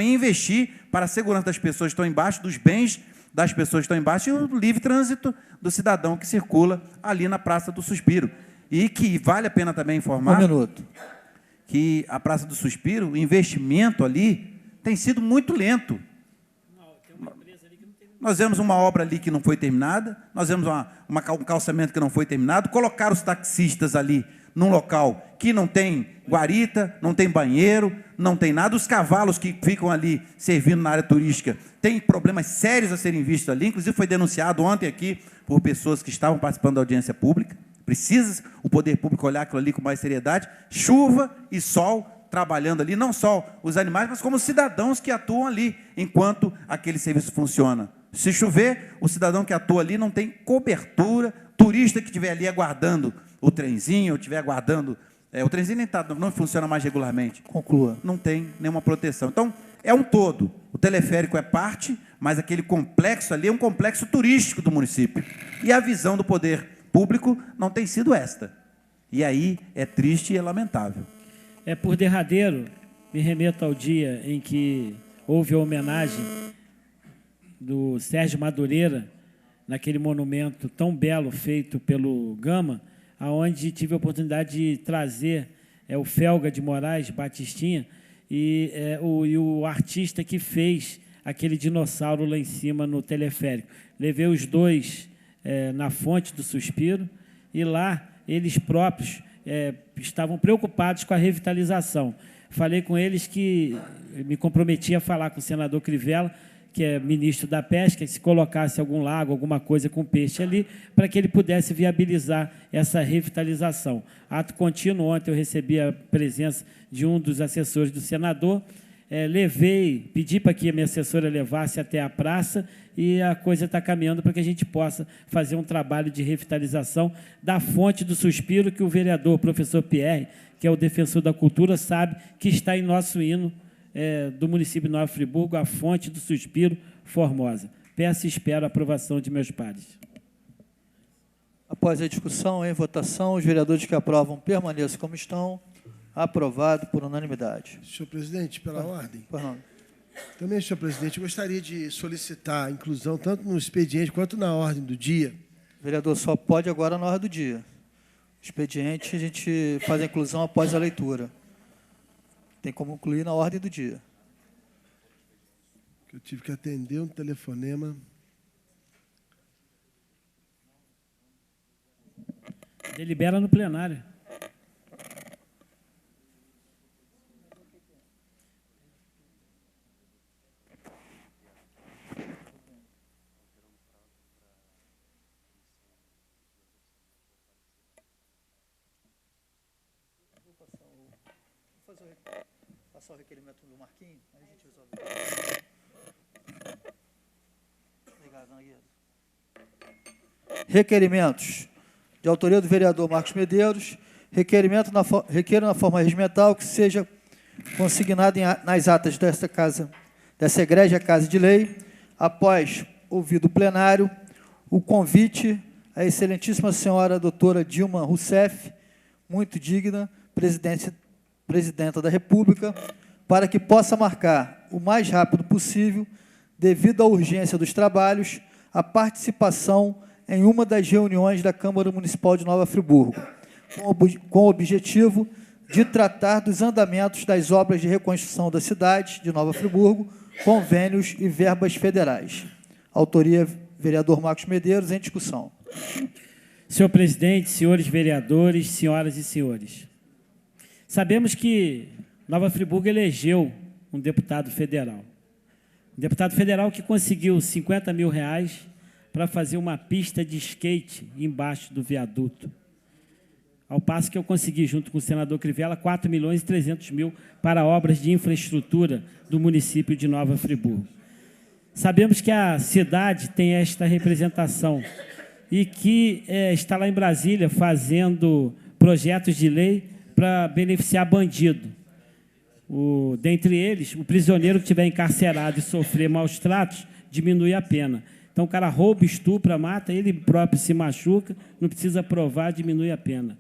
investir para a segurança das pessoas que estão embaixo, dos bens das pessoas que estão embaixo, e o livre trânsito do cidadão que circula ali na Praça do Suspiro. E que vale a pena também informar que a Praça do Suspiro, o investimento ali tem sido muito lento. Nós vemos uma obra ali que não foi terminada, nós vemos um calçamento que não foi terminado, colocaram os taxistas ali num local que não tem guarita, não tem banheiro, não tem nada. Os cavalos que ficam ali servindo na área turística têm problemas sérios a serem vistos ali, inclusive foi denunciado ontem aqui por pessoas que estavam participando da audiência pública. Precisa o poder público olhar aquilo ali com mais seriedade. Chuva e sol trabalhando ali, não só os animais, mas como os cidadãos que atuam ali enquanto aquele serviço funciona. Se chover, o cidadão que atua ali não tem cobertura, turista que estiver ali aguardando o trenzinho, ou estiver aguardando... o trenzinho nem não funciona mais regularmente. Conclua. Não tem nenhuma proteção. Então, é um todo. O teleférico é parte, mas aquele complexo ali é um complexo turístico do município. E a visão do poder público não tem sido esta. E aí é triste e é lamentável. Por derradeiro, me remeto ao dia em que houve a homenagem do Sérgio Madureira, naquele monumento tão belo feito pelo Gama, aonde tive a oportunidade de trazer o Felga de Moraes, Batistinha, e o artista que fez aquele dinossauro lá em cima no teleférico. Levei os dois na Fonte do Suspiro, e lá eles próprios estavam preocupados com a revitalização. Falei com eles que me comprometi a falar com o senador Crivella, que é ministro da Pesca, que se colocasse algum lago, alguma coisa com peixe ali, para que ele pudesse viabilizar essa revitalização. Ato contínuo, ontem eu recebi a presença de um dos assessores do senador, pedi para que a minha assessora levasse até a praça, e a coisa está caminhando para que a gente possa fazer um trabalho de revitalização da Fonte do Suspiro, que o vereador, professor Pierre, que é o defensor da cultura, sabe que está em nosso hino do município de Nova Friburgo, a Fonte do Suspiro Formosa. Peço e espero a aprovação de meus pares. Após a discussão, em votação, os vereadores que aprovam permaneçam como estão. Aprovado por unanimidade. Senhor presidente, pela ordem. Por não. Também, senhor presidente, eu gostaria de solicitar a inclusão tanto no expediente quanto na ordem do dia. O vereador só pode agora na ordem do dia. Expediente, a gente faz a inclusão após a leitura. Tem como incluir na ordem do dia. Eu tive que atender um telefonema. Delibera no plenário. Passar o requerimento do Marquinhos, aí a gente resolve. Obrigado, Nogueira. Requerimentos de autoria do vereador Marcos Medeiros. Requeiro na forma regimental que seja consignado nas atas desta casa, dessa egrégia Casa de Lei, após ouvido o plenário, o convite à excelentíssima senhora doutora Dilma Rousseff, muito digna, presidenta da República, para que possa marcar o mais rápido possível, devido à urgência dos trabalhos, a participação em uma das reuniões da Câmara Municipal de Nova Friburgo, com o objetivo de tratar dos andamentos das obras de reconstrução da cidade de Nova Friburgo, convênios e verbas federais. Autoria, vereador Marcos Medeiros, em discussão. Senhor presidente, senhores vereadores, senhoras e senhores, sabemos que Nova Friburgo elegeu um deputado federal. Um deputado federal que conseguiu R$50 mil para fazer uma pista de skate embaixo do viaduto. Ao passo que eu consegui, junto com o senador Crivella, R$4.300.000 para obras de infraestrutura do município de Nova Friburgo. Sabemos que a cidade tem esta representação e que está lá em Brasília fazendo projetos de lei para beneficiar bandido. Dentre eles, o prisioneiro que estiver encarcerado e sofrer maus tratos, diminui a pena. Então, o cara rouba, estupra, mata, ele próprio se machuca, não precisa provar, diminui a pena.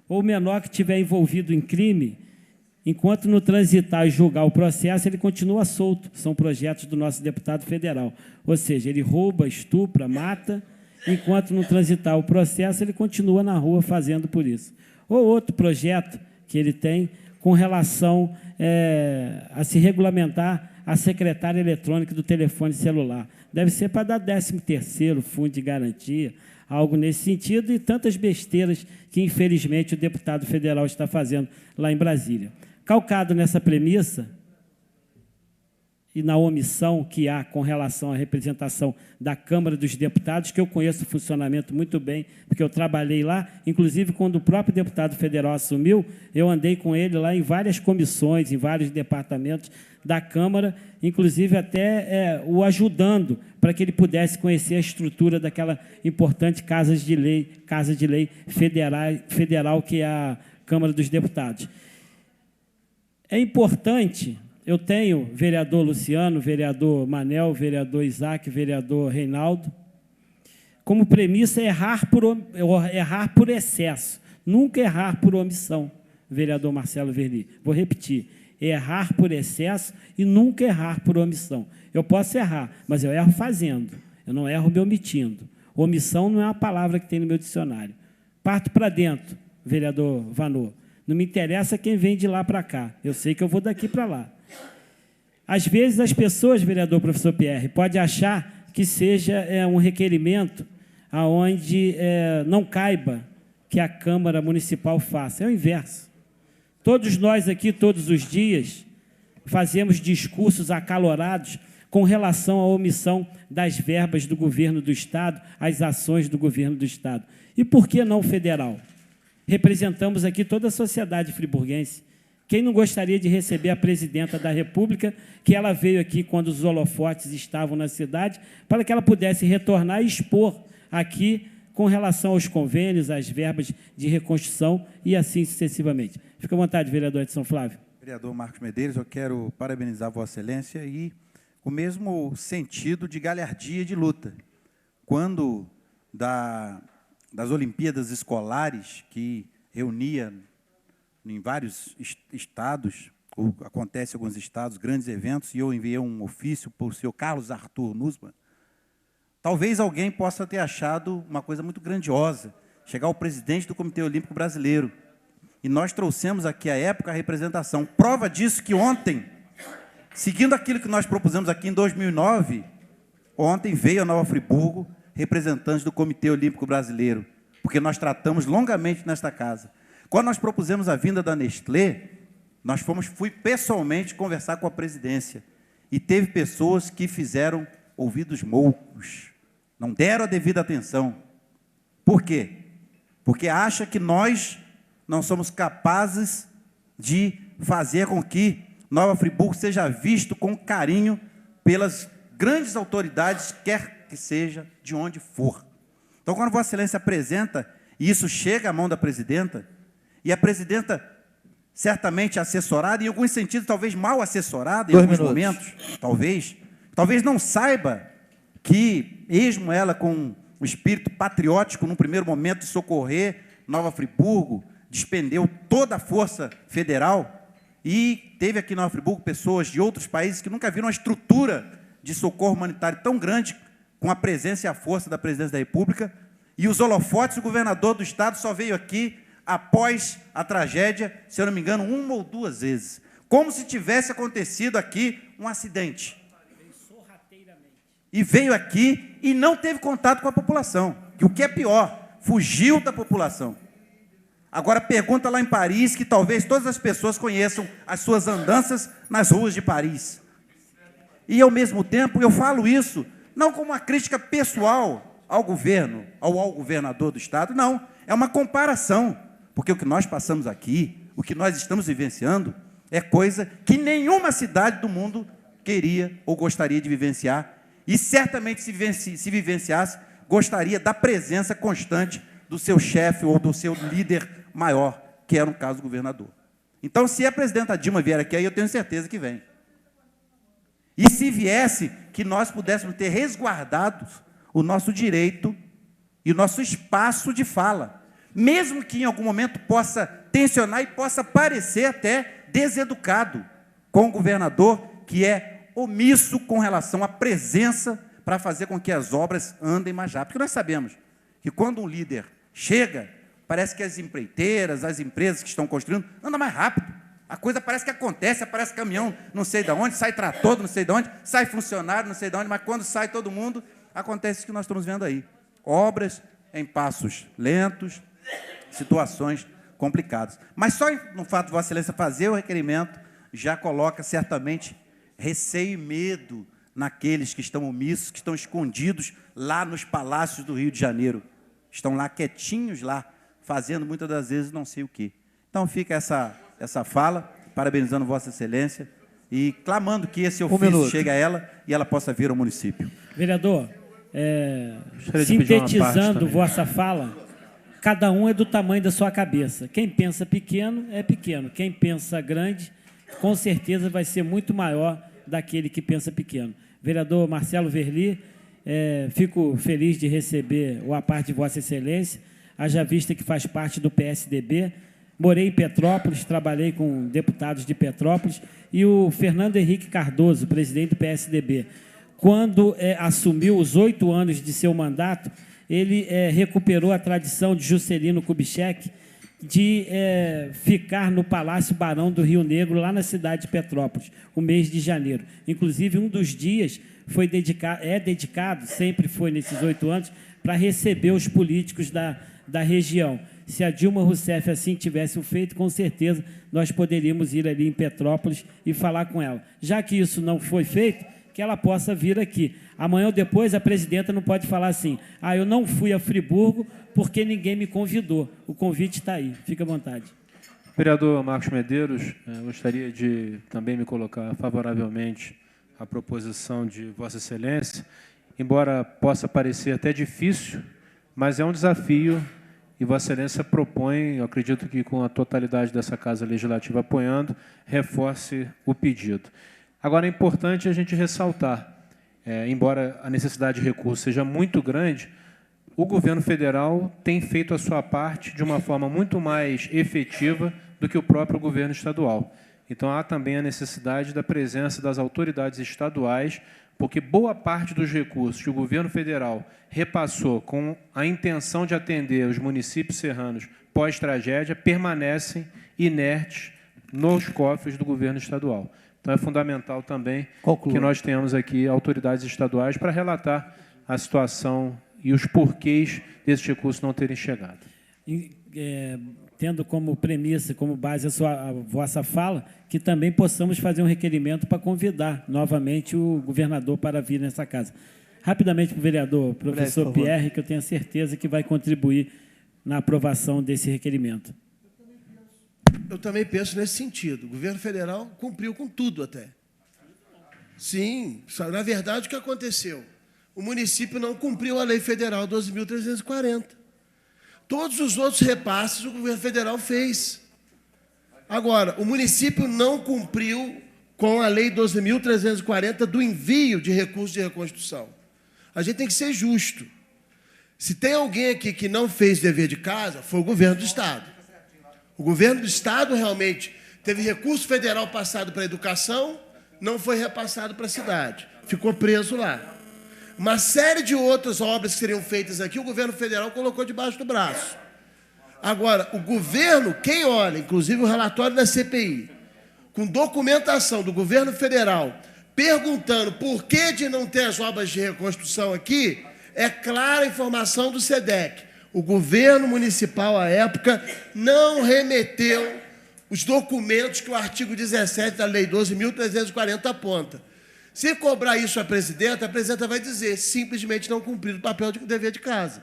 Ou o menor que estiver envolvido em crime enquanto não transitar e julgar o processo, ele continua solto. São projetos do nosso deputado federal. Ou seja, ele rouba, estupra, mata, enquanto não transitar o processo, ele continua na rua fazendo por isso. Ou outro projeto que ele tem com relação a se regulamentar a secretária eletrônica do telefone celular. Deve ser para dar 13º, fundo de garantia, algo nesse sentido, e tantas besteiras que, infelizmente, o deputado federal está fazendo lá em Brasília. Calcado nessa premissa e na omissão que há com relação à representação da Câmara dos Deputados, que eu conheço o funcionamento muito bem, porque eu trabalhei lá, inclusive quando o próprio deputado federal assumiu, eu andei com ele lá em várias comissões, em vários departamentos da Câmara, inclusive até o ajudando para que ele pudesse conhecer a estrutura daquela importante casa de lei federal que é a Câmara dos Deputados. É importante, eu tenho vereador Luciano, vereador Manel, vereador Isaac, vereador Reinaldo, como premissa errar por excesso, nunca errar por omissão, vereador Marcelo Verli. Vou repetir, errar por excesso e nunca errar por omissão. Eu posso errar, mas eu erro fazendo, eu não erro me omitindo. Omissão não é uma palavra que tem no meu dicionário. Parto para dentro, vereador Vanô. Não me interessa quem vem de lá para cá, eu sei que eu vou daqui para lá. Às vezes as pessoas, vereador professor Pierre, podem achar que seja um requerimento onde não caiba que a Câmara Municipal faça. É o inverso. Todos nós aqui, todos os dias, fazemos discursos acalorados com relação à omissão das verbas do governo do Estado, às ações do governo do Estado. E por que não federal? Representamos aqui toda a sociedade friburguense. Quem não gostaria de receber a presidenta da República, que ela veio aqui quando os holofotes estavam na cidade, para que ela pudesse retornar e expor aqui com relação aos convênios, às verbas de reconstrução e assim sucessivamente. Fica à vontade, vereador Edson Flávio. Vereador Marcos Medeiros, eu quero parabenizar Vossa Excelência e o mesmo sentido de galhardia e de luta. Quando das Olimpíadas Escolares, que reunia em vários estados, ou acontece em alguns estados, grandes eventos, e eu enviei um ofício para o senhor Carlos Arthur Nussmann, talvez alguém possa ter achado uma coisa muito grandiosa, chegar ao presidente do Comitê Olímpico Brasileiro. E nós trouxemos aqui, à época, a representação. Prova disso que ontem, seguindo aquilo que nós propusemos aqui em 2009, ontem veio a Nova Friburgo, representantes do Comitê Olímpico Brasileiro, porque nós tratamos longamente nesta casa. Quando nós propusemos a vinda da Nestlé, fui pessoalmente conversar com a presidência, e teve pessoas que fizeram ouvidos moucos, não deram a devida atenção. Por quê? Porque acha que nós não somos capazes de fazer com que Nova Friburgo seja visto com carinho pelas grandes autoridades, quer que seja de onde for. Então, quando Vossa Excelência apresenta, e isso chega à mão da presidenta, e a presidenta, certamente assessorada, em alguns sentidos, talvez mal assessorada, em alguns momentos, talvez não saiba que, mesmo ela com o espírito patriótico, num primeiro momento, de socorrer Nova Friburgo, despendeu toda a força federal, e teve aqui em Nova Friburgo pessoas de outros países que nunca viram uma estrutura de socorro humanitário tão grande, com a presença e a força da presidência da República, e os holofotes, o governador do Estado só veio aqui após a tragédia, se eu não me engano, 1 ou 2 vezes, como se tivesse acontecido aqui um acidente. E veio aqui e não teve contato com a população, que o que é pior, fugiu da população. Agora pergunta lá em Paris, que talvez todas as pessoas conheçam as suas andanças nas ruas de Paris. E, ao mesmo tempo, eu falo isso, não como uma crítica pessoal ao governo, ao governador do Estado, não, é uma comparação, porque o que nós passamos aqui, o que nós estamos vivenciando, é coisa que nenhuma cidade do mundo queria ou gostaria de vivenciar, e certamente, se vivenciasse, gostaria da presença constante do seu chefe ou do seu líder maior, que era, no caso, o governador. Então, se a presidenta Dilma vier aqui, aí eu tenho certeza que vem. E se viesse, que nós pudéssemos ter resguardado o nosso direito e o nosso espaço de fala, mesmo que em algum momento possa tensionar e possa parecer até deseducado com o governador, que é omisso com relação à presença para fazer com que as obras andem mais rápido. Porque nós sabemos que quando um líder chega, parece que as empreiteiras, as empresas que estão construindo, andam mais rápido. A coisa parece que acontece, aparece caminhão não sei de onde, sai trator não sei de onde, sai funcionário não sei de onde, mas quando sai todo mundo, acontece o que nós estamos vendo aí. Obras em passos lentos, situações complicadas. Mas só no fato de Vossa Excelência fazer o requerimento, já coloca certamente receio e medo naqueles que estão omissos, que estão escondidos lá nos palácios do Rio de Janeiro. Estão lá quietinhos lá, fazendo muitas das vezes não sei o quê. Então fica essa fala, parabenizando Vossa Excelência e clamando que esse ofício chegue a ela e ela possa vir ao município. Vereador, sintetizando vossa fala, cada um é do tamanho da sua cabeça. Quem pensa pequeno é pequeno. Quem pensa grande, com certeza vai ser muito maior daquele que pensa pequeno. Vereador Marcelo Verli, fico feliz de receber o à parte de Vossa Excelência, haja vista que faz parte do PSDB. Morei em Petrópolis, trabalhei com deputados de Petrópolis, e o Fernando Henrique Cardoso, presidente do PSDB, quando assumiu os 8 anos de seu mandato, ele recuperou a tradição de Juscelino Kubitschek de ficar no Palácio Barão do Rio Negro, lá na cidade de Petrópolis, o mês de janeiro. Inclusive, um dos dias é dedicado, sempre foi nesses 8 anos, para receber os políticos da região. Se a Dilma Rousseff assim tivesse feito, com certeza nós poderíamos ir ali em Petrópolis e falar com ela. Já que isso não foi feito, que ela possa vir aqui. Amanhã ou depois a presidenta não pode falar assim: eu não fui a Friburgo porque ninguém me convidou. O convite está aí. Fique à vontade. Vereador Marcos Medeiros, gostaria de também me colocar favoravelmente à proposição de Vossa Excelência, embora possa parecer até difícil, mas é um desafio e Vossa Excelência propõe, eu acredito que com a totalidade dessa Casa Legislativa apoiando, reforce o pedido. Agora, é importante a gente ressaltar, embora a necessidade de recurso seja muito grande, o governo federal tem feito a sua parte de uma forma muito mais efetiva do que o próprio governo estadual. Então, há também a necessidade da presença das autoridades estaduais, porque boa parte dos recursos que o governo federal repassou com a intenção de atender os municípios serranos pós-tragédia permanecem inertes nos cofres do governo estadual. Então, é fundamental também que nós tenhamos aqui autoridades estaduais para relatar a situação e os porquês desses recursos não terem chegado. Tendo como premissa, como base a vossa fala, que também possamos fazer um requerimento para convidar novamente o governador para vir nessa casa. Rapidamente para o vereador, professor Pierre, que eu tenho certeza que vai contribuir na aprovação desse requerimento. Eu também penso nesse sentido. O governo federal cumpriu com tudo até. Sim, na verdade, o que aconteceu? O município não cumpriu a lei federal 12.340. Todos os outros repasses o governo federal fez. Agora, o município não cumpriu com a lei 12.340 do envio de recursos de reconstrução. A gente tem que ser justo. Se tem alguém aqui que não fez dever de casa, foi o governo do Estado. O governo do Estado realmente teve recurso federal passado para a educação, não foi repassado para a cidade. Ficou preso lá. Uma série de outras obras que seriam feitas aqui, o governo federal colocou debaixo do braço. Agora, o governo, quem olha, inclusive o relatório da CPI, com documentação do governo federal, perguntando por que de não ter as obras de reconstrução aqui, é clara a informação do SEDEC. O governo municipal, à época, não remeteu os documentos que o artigo 17 da Lei 12.340 aponta. Se cobrar isso à presidenta vai dizer simplesmente não cumprir o papel de dever de casa.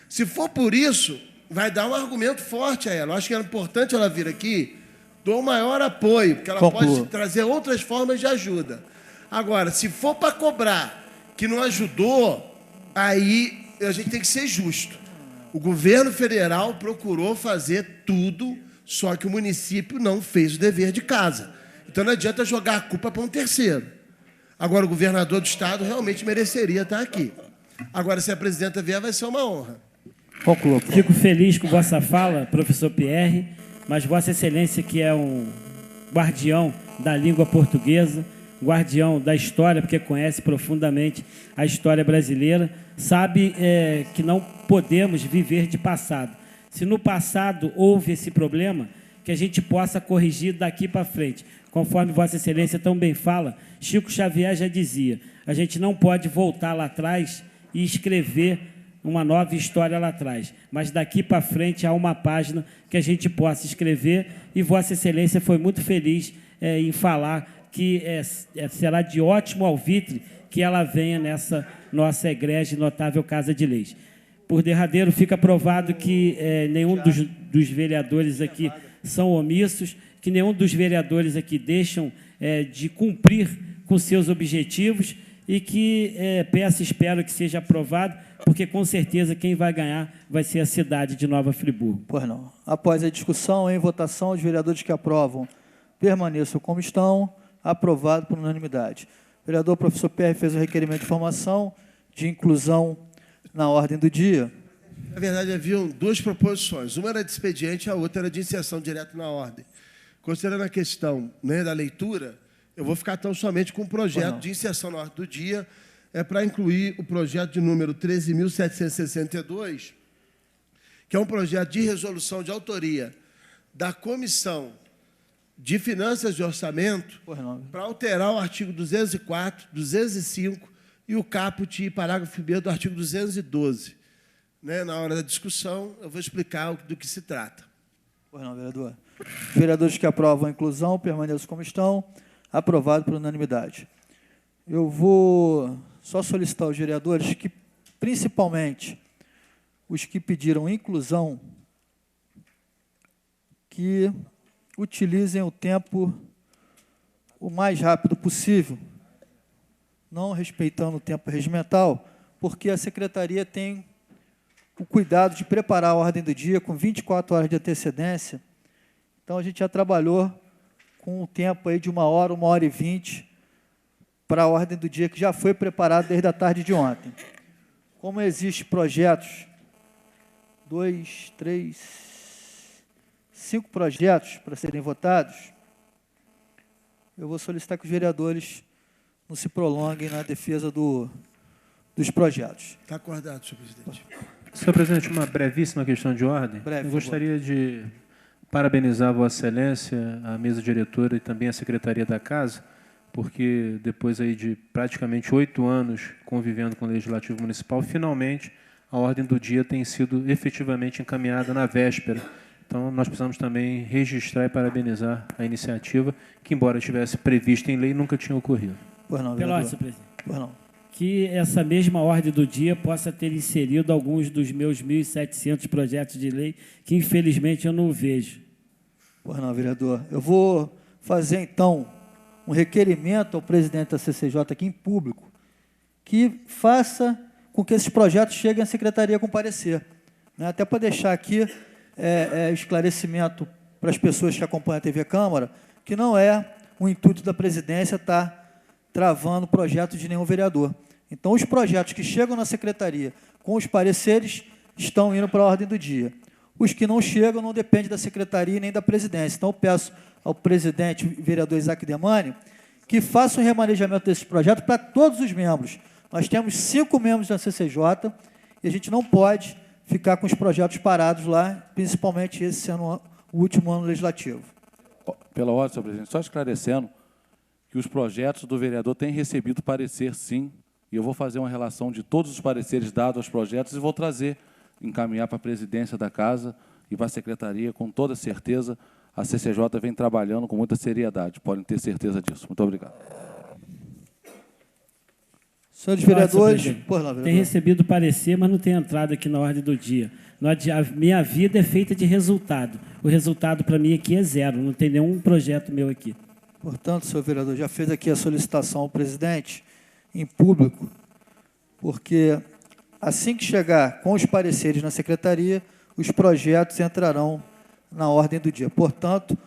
Se for por isso, vai dar um argumento forte a ela. Eu acho que é importante ela vir aqui, dou o maior apoio, porque ela pode trazer outras formas de ajuda. Agora, se for para cobrar que não ajudou, aí a gente tem que ser justo. O governo federal procurou fazer tudo, só que o município não fez o dever de casa. Então não adianta jogar a culpa para um terceiro. Agora, o governador do Estado realmente mereceria estar aqui. Agora, se a presidenta vier, vai ser uma honra. Fico feliz com vossa fala, professor Pierre, mas Vossa Excelência, que é um guardião da língua portuguesa, guardião da história, porque conhece profundamente a história brasileira, sabe que não podemos viver de passado. Se no passado houve esse problema, que a gente possa corrigir daqui para frente. Conforme Vossa Excelência tão bem fala, Chico Xavier já dizia, a gente não pode voltar lá atrás e escrever uma nova história lá atrás, mas daqui para frente há uma página que a gente possa escrever, e Vossa Excelência foi muito feliz em falar que será de ótimo alvitre que ela venha nessa nossa egrégia e notável Casa de Leis. Por derradeiro, fica provado que nenhum dos vereadores aqui são omissos, que nenhum dos vereadores aqui deixam de cumprir com seus objetivos, e que espero que seja aprovado, porque com certeza quem vai ganhar vai ser a cidade de Nova Friburgo. Pois não. Após a discussão, em votação, os vereadores que aprovam permaneçam como estão. Aprovado por unanimidade. O vereador professor Pierre fez o requerimento de informação de inclusão na ordem do dia. Na verdade, haviam duas proposições. Uma era de expediente, a outra era de inserção direto na ordem. Considerando a questão, né, da leitura, eu vou ficar tão somente com o projeto de inserção na ordem do dia, para incluir o projeto de número 13.762, que é um projeto de resolução de autoria da Comissão de Finanças de Orçamento, para alterar o artigo 204, 205 e o caput e parágrafo B do artigo 212. Né? Na hora da discussão, eu vou explicar do que se trata. Pois não, vereador. Os vereadores que aprovam a inclusão permaneçam como estão. Aprovado por unanimidade. Eu vou só solicitar aos vereadores que, principalmente, os que pediram inclusão, que utilizem o tempo o mais rápido possível, não respeitando o tempo regimental, porque a secretaria tem o cuidado de preparar a ordem do dia com 24 horas de antecedência. Então, a gente já trabalhou com um tempo aí de 1h, 1h20, para a ordem do dia que já foi preparado desde a tarde de ontem. Como existem projetos, 5 projetos para serem votados, eu vou solicitar que os vereadores não se prolonguem na defesa dos projetos. Está acordado, senhor presidente. Senhor presidente, uma brevíssima questão de ordem. Breve, eu gostaria de parabenizar Vossa Excelência, a mesa diretora e também a Secretaria da Casa, porque depois aí de praticamente 8 anos convivendo com o Legislativo Municipal, finalmente a ordem do dia tem sido efetivamente encaminhada na véspera. Então, nós precisamos também registrar e parabenizar a iniciativa, que, embora estivesse prevista em lei, nunca tinha ocorrido. Pois não, Pelosi, vereador. presidente. Pois não. Que essa mesma ordem do dia possa ter inserido alguns dos meus 1.700 projetos de lei, que infelizmente eu não vejo. Pois não, vereador. Eu vou fazer, então, um requerimento ao presidente da CCJ aqui em público, que faça com que esses projetos cheguem à secretaria com parecer. Né? Até para deixar aqui esclarecimento para as pessoas que acompanham a TV Câmara, que não é o intuito da presidência estar travando projetos de nenhum vereador. Então, os projetos que chegam na secretaria com os pareceres estão indo para a ordem do dia. Os que não chegam não dependem da secretaria nem da presidência. Então, eu peço ao presidente, vereador Isaac Demani, que faça um remanejamento desse projeto para todos os membros. Nós temos 5 membros da CCJ e a gente não pode ficar com os projetos parados lá, principalmente esse sendo o último ano legislativo. Pela ordem, senhor presidente, só esclarecendo que os projetos do vereador têm recebido parecer, sim, e eu vou fazer uma relação de todos os pareceres dados aos projetos e vou trazer, encaminhar para a presidência da Casa e para a secretaria, com toda certeza. A CCJ vem trabalhando com muita seriedade, podem ter certeza disso. Muito obrigado. Senhores vereadores, tem recebido parecer, mas não tem entrado aqui na ordem do dia. A minha vida é feita de resultado. O resultado para mim aqui é 0, não tem nenhum projeto meu aqui. Portanto, senhor vereador, já fez aqui a solicitação ao presidente em público, porque assim que chegar com os pareceres na secretaria, os projetos entrarão na ordem do dia. Portanto,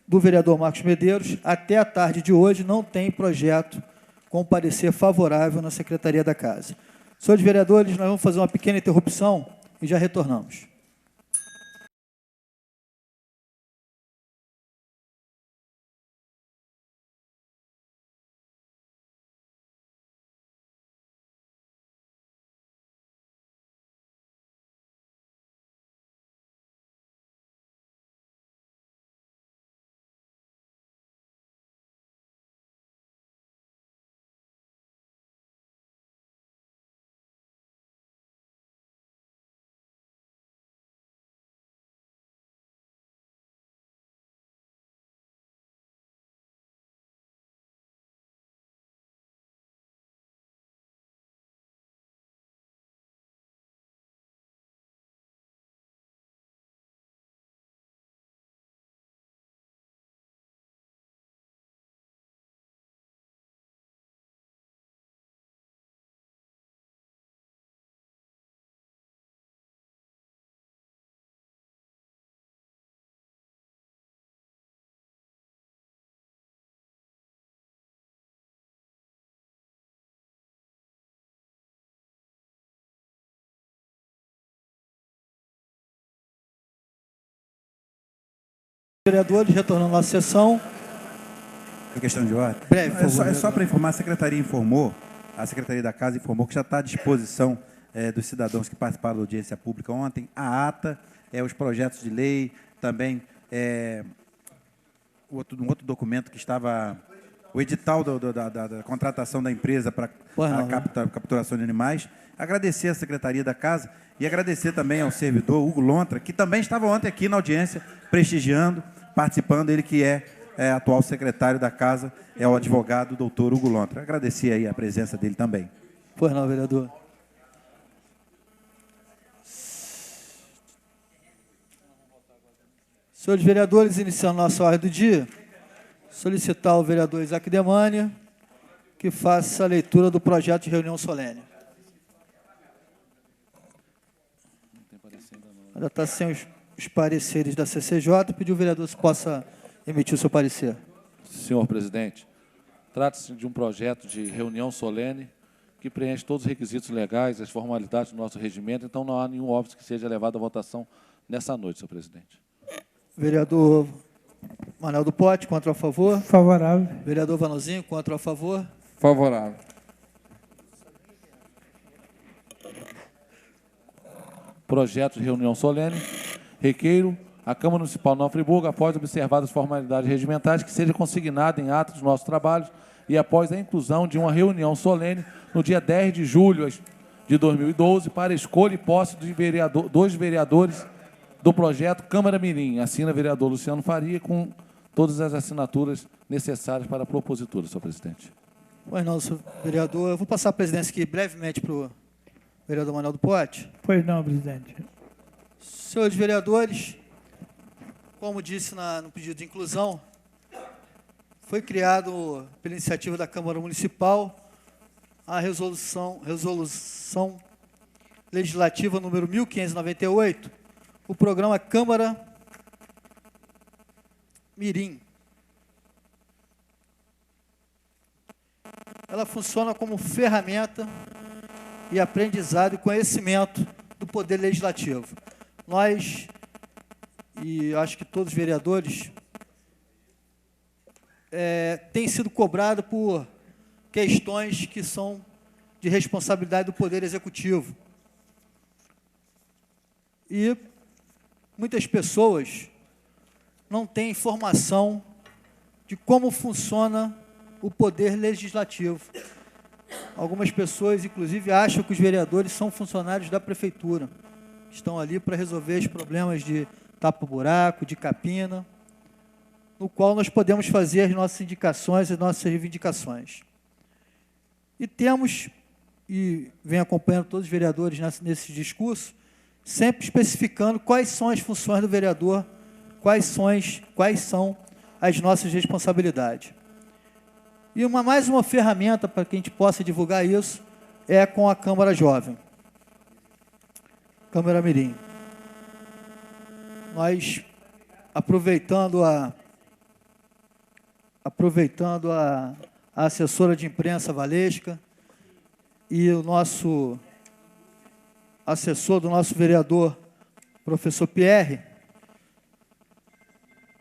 do vereador Marcos Medeiros, até a tarde de hoje, não tem projeto com parecer favorável na Secretaria da Casa. Senhores vereadores, nós vamos fazer uma pequena interrupção e já retornamos. Vereadores, retornando à sessão. A questão de ordem. Breve, por favor, é só para informar, a Secretaria da Casa informou que já está à disposição dos cidadãos que participaram da audiência pública ontem, a ata, os projetos de lei, também um outro documento que estava, o edital da contratação da empresa para a capturação de animais. Agradecer à Secretaria da Casa e agradecer também ao servidor Hugo Lontra, que também estava ontem aqui na audiência, prestigiando, participando, ele que é atual secretário da Casa, é o advogado doutor Hugo Lontra. Agradecer aí a presença dele também. Pois não, vereador. Senhores vereadores, iniciando nossa ordem do dia, solicitar ao vereador Isaac Demânia que faça a leitura do projeto de reunião solene. Ainda está sem os pareceres da CCJ, pediu o vereador se possa emitir o seu parecer. Senhor presidente, trata-se de um projeto de reunião solene que preenche todos os requisitos legais, as formalidades do nosso regimento, então não há nenhum óbito que seja levado à votação nessa noite, senhor presidente. Vereador Manuel do Pote, contra ou a favor? Favorável. Vereador Vanozinho, contra ou a favor? Favorável. Projeto de reunião solene. Requeiro a Câmara Municipal de Nova Friburgo, após observadas as formalidades regimentais, que seja consignada em ata dos nossos trabalhos e após a inclusão de uma reunião solene no dia 10 de julho de 2012 para escolha e posse dos vereadores do projeto Câmara Mirim. Assina o vereador Luciano Faria, com todas as assinaturas necessárias para a propositura, senhor presidente. Pois não, senhor vereador. Eu vou passar a presidência aqui brevemente para o vereador Manuel do Pote. Pois não, presidente. Senhores vereadores, como disse no pedido de inclusão, foi criado, pela iniciativa da Câmara Municipal, a resolução legislativa número 1598, o programa Câmara Mirim. Ela funciona como ferramenta e aprendizado e conhecimento do Poder Legislativo. Nós, e acho que todos os vereadores, têm sido cobrados por questões que são de responsabilidade do Poder Executivo. E muitas pessoas não têm informação de como funciona o Poder Legislativo. Algumas pessoas, inclusive, acham que os vereadores são funcionários da Prefeitura. Estão ali para resolver os problemas de tapa-buraco, de capina, no qual nós podemos fazer as nossas indicações e nossas reivindicações. E temos, e venho acompanhando todos os vereadores nesse discurso, sempre especificando quais são as funções do vereador, quais são as nossas responsabilidades. E mais uma ferramenta para que a gente possa divulgar isso é com a Câmara Jovem, Câmara Mirim. Nós, aproveitando a assessora de imprensa Valesca e o nosso assessor do nosso vereador, professor Pierre,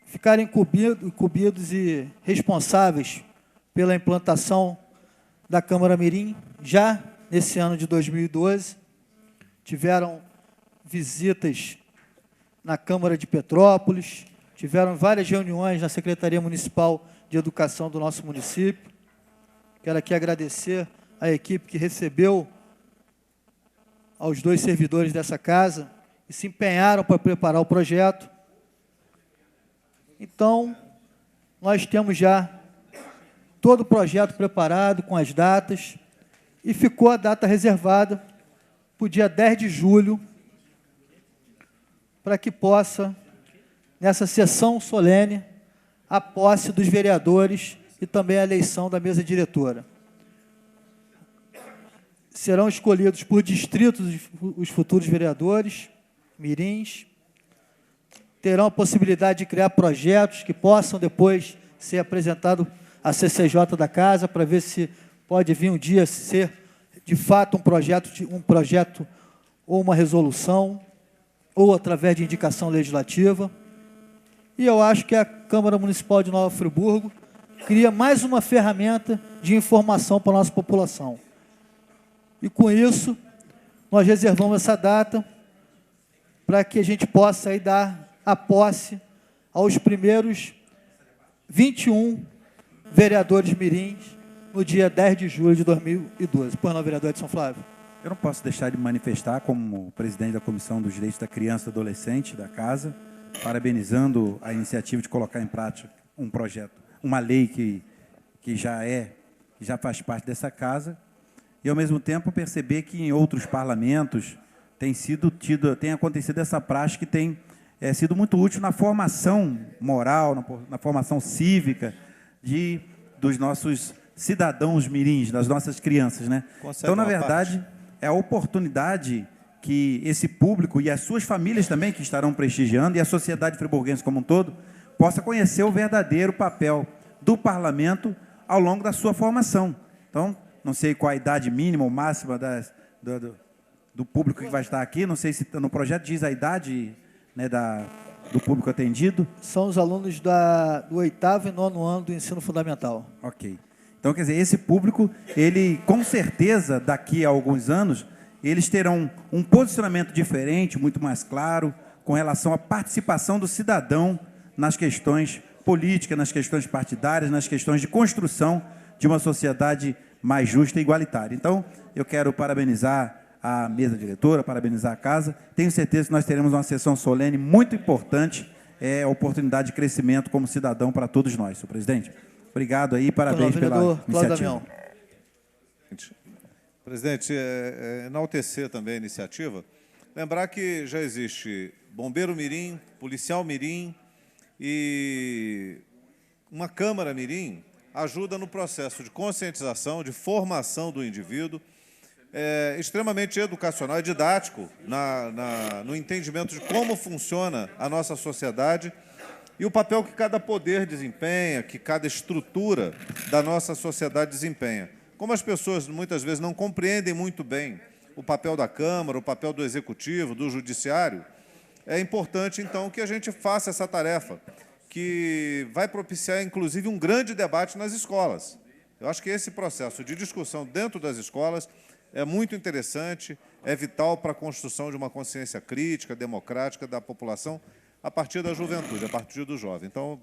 ficarem incumbidos e responsáveis pela implantação da Câmara Mirim, já nesse ano de 2012, tiveram visitas na Câmara de Petrópolis, tiveram várias reuniões na Secretaria Municipal de Educação do nosso município. Quero aqui agradecer a equipe que recebeu aos dois servidores dessa casa e se empenharam para preparar o projeto. Então, nós temos já todo o projeto preparado com as datas e ficou a data reservada para o dia 10 de julho, para que possa, nessa sessão solene, a posse dos vereadores e também a eleição da mesa diretora. Serão escolhidos por distritos os futuros vereadores, mirins, terão a possibilidade de criar projetos que possam depois ser apresentados à CCJ da Casa, para ver se pode vir um dia ser, de fato, um projeto ou uma resolução, ou através de indicação legislativa. E eu acho que a Câmara Municipal de Nova Friburgo cria mais uma ferramenta de informação para a nossa população. E com isso, nós reservamos essa data para que a gente possa aí dar a posse aos primeiros 21 vereadores mirins no dia 10 de julho de 2012. Pois não, vereador Edson Flávio? Eu não posso deixar de manifestar, como presidente da Comissão dos Direitos da Criança e do Adolescente da Casa, parabenizando a iniciativa de colocar em prática um projeto, uma lei que já faz parte dessa Casa, e, ao mesmo tempo, perceber que em outros parlamentos tem acontecido essa prática que tem sido muito útil na formação moral, na formação cívica dos nossos cidadãos mirins, das nossas crianças, né? Então, na verdade, é a oportunidade que esse público e as suas famílias também, que estarão prestigiando, e a sociedade friburguense como um todo, possa conhecer o verdadeiro papel do parlamento ao longo da sua formação. Então, não sei qual a idade mínima ou máxima do público que vai estar aqui, não sei se no projeto diz a idade, né, do público atendido. São os alunos do 8º e 9º ano do ensino fundamental. Ok. Então, quer dizer, esse público, ele, com certeza, daqui a alguns anos, eles terão um posicionamento diferente, muito mais claro, com relação à participação do cidadão nas questões políticas, nas questões partidárias, nas questões de construção de uma sociedade mais justa e igualitária. Então, eu quero parabenizar a mesa diretora, parabenizar a Casa. Tenho certeza que nós teremos uma sessão solene muito importante, a oportunidade de crescimento como cidadão para todos nós, senhor presidente. Obrigado aí, parabéns pela iniciativa. Presidente, enaltecer também a iniciativa, lembrar que já existe bombeiro mirim, policial mirim e uma Câmara mirim ajuda no processo de conscientização, de formação do indivíduo, extremamente educacional e didático no entendimento de como funciona a nossa sociedade e o papel que cada poder desempenha, que cada estrutura da nossa sociedade desempenha. Como as pessoas, muitas vezes, não compreendem muito bem o papel da Câmara, o papel do Executivo, do Judiciário, é importante, então, que a gente faça essa tarefa, que vai propiciar, inclusive, um grande debate nas escolas. Eu acho que esse processo de discussão dentro das escolas é muito interessante, é vital para a construção de uma consciência crítica, democrática da população, a partir da juventude, a partir do jovem. Então,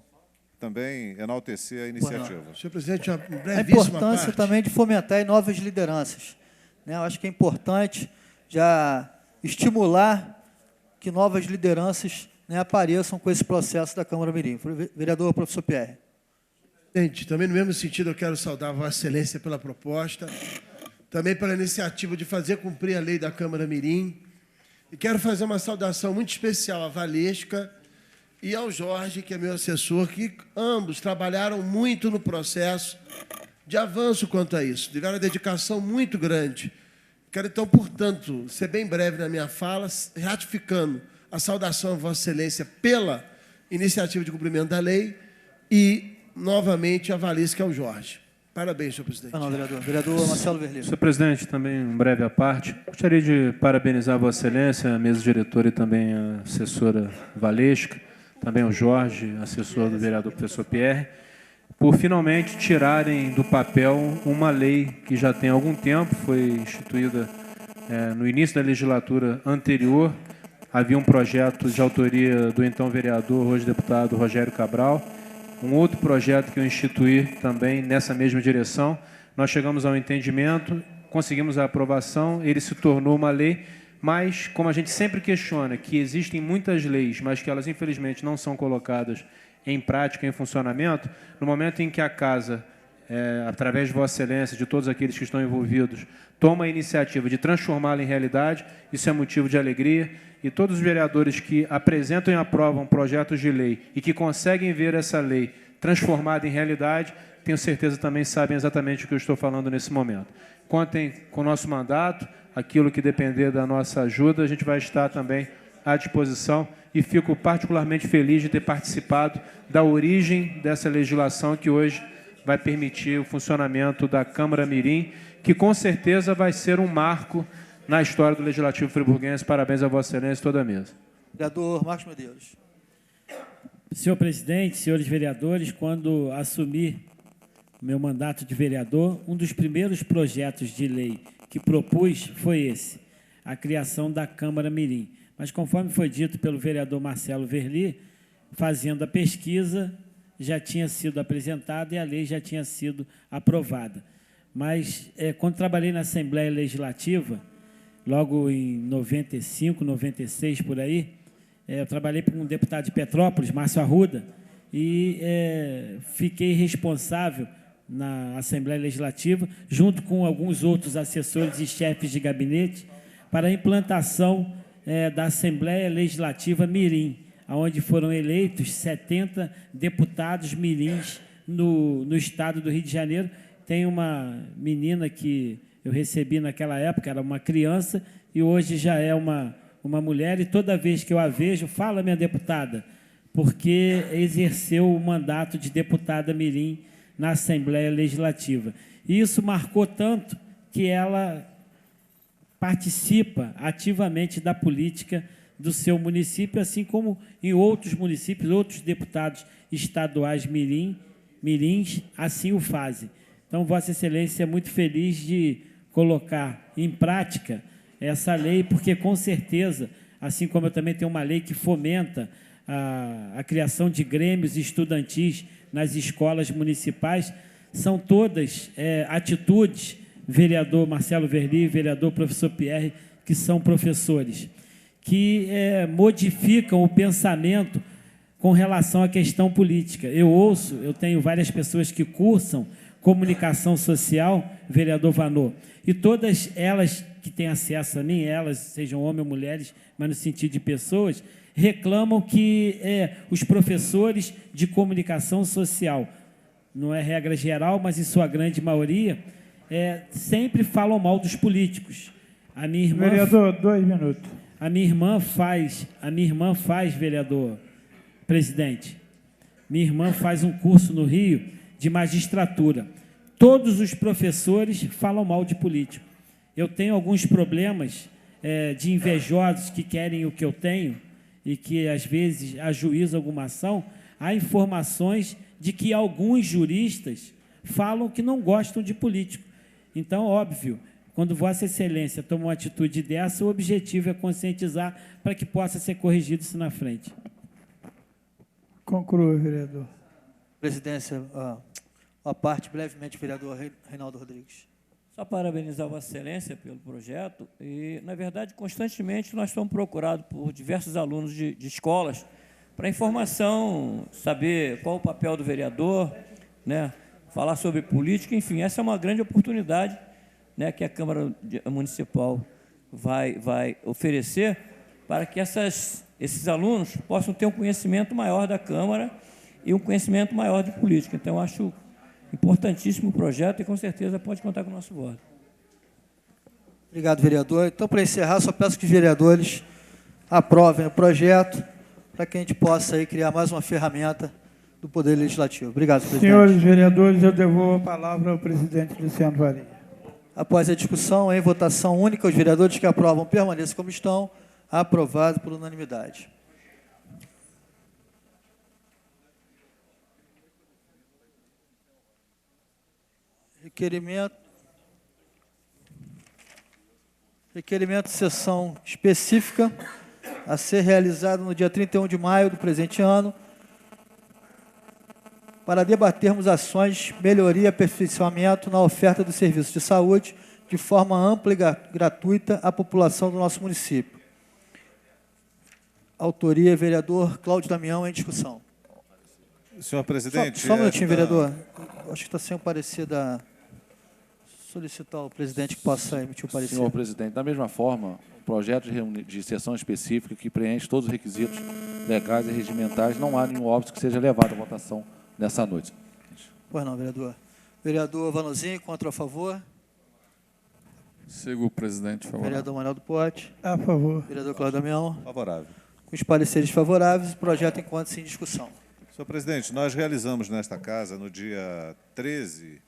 também enaltecer a iniciativa. Senhor presidente, uma A brevíssima importância parte. também de fomentar novas lideranças, né? Eu acho que é importante já estimular que novas lideranças, né, apareçam com esse processo da Câmara Mirim. Vereador, professor Pierre. Gente, também no mesmo sentido eu quero saudar Vossa Excelência pela proposta, também pela iniciativa de fazer cumprir a lei da Câmara Mirim, e quero fazer uma saudação muito especial à Valesca e ao Jorge, que é meu assessor, que ambos trabalharam muito no processo de avanço quanto a isso, tiveram uma dedicação muito grande. Quero, então, portanto, ser bem breve na minha fala, ratificando a saudação a Vossa Excelência pela iniciativa de cumprimento da lei e, novamente, a Valesca e ao Jorge. Parabéns, senhor presidente. Não, vereador. Vereador Marcelo Verlier. Senhor presidente, também um breve à parte. Gostaria de parabenizar Vossa Excelência, a mesa diretora e também a assessora Valesca, também o Jorge, assessor do vereador professor Pierre, por finalmente tirarem do papel uma lei que já tem algum tempo, foi instituída no início da legislatura anterior. Havia um projeto de autoria do então vereador, hoje deputado Rogério Cabral, um outro projeto que eu instituí também nessa mesma direção. Nós chegamos ao entendimento, conseguimos a aprovação, ele se tornou uma lei, mas, como a gente sempre questiona, que existem muitas leis, mas que elas, infelizmente, não são colocadas em prática, em funcionamento, no momento em que a Casa, através de Vossa Excelência, de todos aqueles que estão envolvidos, toma a iniciativa de transformá-la em realidade, isso é motivo de alegria, e todos os vereadores que apresentam e aprovam projetos de lei e que conseguem ver essa lei transformada em realidade, tenho certeza também sabem exatamente o que eu estou falando nesse momento. Contem com o nosso mandato, aquilo que depender da nossa ajuda, a gente vai estar também à disposição e fico particularmente feliz de ter participado da origem dessa legislação que hoje vai permitir o funcionamento da Câmara Mirim, que com certeza vai ser um marco na história do Legislativo friburguense. Parabéns a Vossa Excelência e toda a mesa. Vereador Marcos Medeiros. Senhor presidente, senhores vereadores, quando assumi meu mandato de vereador, um dos primeiros projetos de lei que propus foi esse, a criação da Câmara Mirim. Mas, conforme foi dito pelo vereador Marcelo Verli, fazendo a pesquisa, já tinha sido apresentada e a lei já tinha sido aprovada. Mas, quando trabalhei na Assembleia Legislativa, logo em 95, 96, por aí, eu trabalhei para um deputado de Petrópolis, Márcio Arruda, e fiquei responsável na Assembleia Legislativa, junto com alguns outros assessores e chefes de gabinete, para a implantação da Assembleia Legislativa Mirim, onde foram eleitos 70 deputados mirins no estado do Rio de Janeiro. Tem uma menina que eu recebi naquela época, era uma criança, e hoje já é uma mulher, e toda vez que eu a vejo, fala, minha deputada, porque exerceu o mandato de deputada mirim na Assembleia Legislativa. E isso marcou tanto que ela participa ativamente da política do seu município, assim como em outros municípios, outros deputados estaduais mirins assim o fazem. Então, Vossa Excelência é muito feliz de colocar em prática essa lei, porque, com certeza, assim como eu também tenho uma lei que fomenta a criação de grêmios estudantis nas escolas municipais, são todas atitudes, vereador Marcelo Verli, vereador professor Pierre, que são professores, que modificam o pensamento com relação à questão política. Eu tenho várias pessoas que cursam comunicação social, vereador Vanô, e todas elas que têm acesso a mim, elas, sejam homens ou mulheres, mas no sentido de pessoas, reclamam que os professores de comunicação social, não é regra geral, mas em sua grande maioria, sempre falam mal dos políticos. A minha irmã, vereador, 2 minutos. A minha irmã faz, vereador presidente, minha irmã faz um curso no Rio de magistratura. Todos os professores falam mal de político. Eu tenho alguns problemas de invejosos que querem o que eu tenho e que, às vezes, ajuizam alguma ação. Há informações de que alguns juristas falam que não gostam de político. Então, óbvio, quando Vossa Excelência toma uma atitude dessa, o objetivo é conscientizar para que possa ser corrigido isso na frente. Conclua, vereador. Presidência, a parte, brevemente, vereador Reinaldo Rodrigues. Só parabenizar Vossa Excelência pelo projeto e, na verdade, constantemente nós somos procurados por diversos alunos de escolas para informação, saber qual o papel do vereador, né, falar sobre política, enfim, essa é uma grande oportunidade, né, que a Câmara Municipal vai oferecer para que esses alunos possam ter um conhecimento maior da Câmara e um conhecimento maior de política. Então, eu acho importantíssimo o projeto e, com certeza, pode contar com o nosso voto. Obrigado, vereador. Então, para encerrar, só peço que os vereadores aprovem o projeto para que a gente possa aí criar mais uma ferramenta do Poder Legislativo. Obrigado, presidente. Senhores vereadores, eu devolvo a palavra ao presidente Luciano Faria. Após a discussão, em votação única, os vereadores que aprovam permaneçam como estão. Aprovado por unanimidade. Requerimento de sessão específica a ser realizado no dia 31 de maio do presente ano para debatermos ações, melhoria e aperfeiçoamento na oferta dos serviços de saúde de forma ampla e gratuita à população do nosso município. Autoria, vereador Cláudio Damião, em discussão. Senhor presidente... Só um minutinho, vereador. Acho que está sem o parecer da... Solicitar ao presidente que possa emitir o parecer. Senhor presidente, da mesma forma, o projeto de sessão específica que preenche todos os requisitos legais e regimentais, não há nenhum óbito que seja levado à votação nessa noite. Pois não, vereador. Vereador Vanozinho, contra ou a favor? Sigo o presidente, favorável. Vereador Manuel do Pote. A favor. Vereador Cláudio Damião. Favorável. Com os pareceres favoráveis, o projeto encontra-se em discussão. Senhor presidente, nós realizamos nesta casa, no dia 13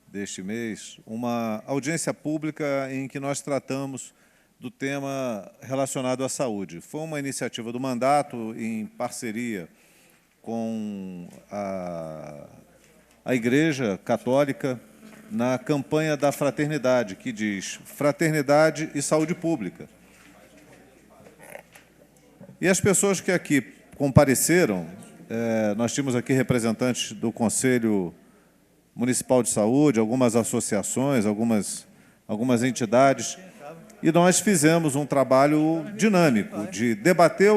deste mês, uma audiência pública em que nós tratamos do tema relacionado à saúde. Foi uma iniciativa do mandato em parceria com a Igreja Católica na campanha da fraternidade, que diz fraternidade e saúde pública. E as pessoas que aqui compareceram, nós tínhamos aqui representantes do Conselho Municipal de Saúde, algumas associações, algumas entidades, e nós fizemos um trabalho dinâmico de debater